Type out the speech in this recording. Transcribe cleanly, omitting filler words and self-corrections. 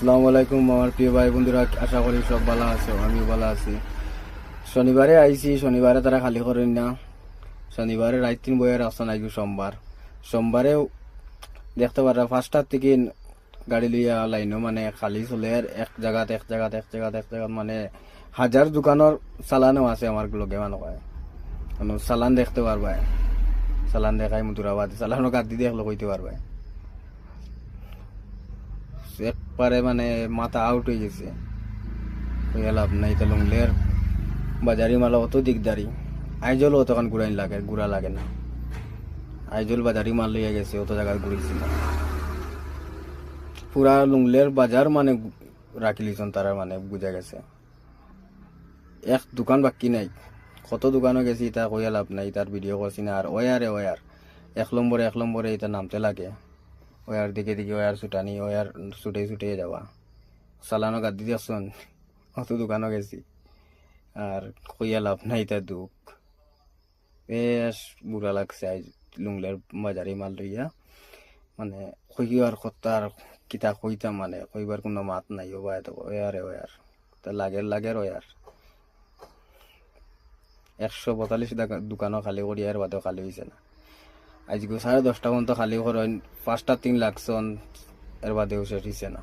আসসালামু আলাইকুম আমার প্রিয় ভাই বন্ধুরা, আশা করি সব ভালো আছো, আমিও ভালো আছি। শনিবারে আইছি, শনিবারে তারা খালি করেন না। শনিবারে রাত 3 বইয়ের রাস্তা নাইগু সোমবার। সোমবারেও দেখতে পারা 5টার থেকে গাড়ি লইয়া লাইনও মানে খালি চলে আর এক জায়গাত মানে হাজার দোকানের চালানো আছে আমার লগে মানুষ চালান দেখতে পারবা। চালান দেখাই মধুরাবাদ চালানো গাদি দেখলো কইতে পারবা। একবারে মানে মাথা আউট হয়ে গেছে, হইয়া লাভ নাই। তা লুংলের বাজারি মালা অত দিকদারি, আইজল অতখান ঘুরাইন লাগে, ঘুরা লাগে না। আইজল বাজারি মাল লইয়া গেছে, অত জায়গায় ঘুরেছিল। পুরা লুংলের বাজার মানে রাখিলিছন তারা, মানে বুঝা গেছে এক দোকান বাকি নাই। কত দোকানও গেছি, তা কইয়া লাভ নাই, তার ভিডিও করছি না। আর ওয়ার এক নম্বরে এটা নামতে লাগে। ওয়ার দিকে ওয়ার ছুটানি, ওয়ার ছুটে যাওয়া, চালানো গাদি দিয়েছন। অত দোকানও গেছি, আর কইয়া লাভ নাই, তার দুঃখ বেশ বুড়া লাগছে। আজ লুংলের বাজারি মাল লইয়া মানে কইবার কথা আর কিতা কইতাম, মানে কইবার কোনো মাত নাই। ও ভাই তো ওয়ার তা লাগের ওয়ার 142 দোকানও খালি করি, আর বাদেও খালি হয়েছে না। আজকে 10:30 পর্যন্ত খালি করেন, 5টা 3 লাগছন, এর বাদেও শেষ হয়েছে না।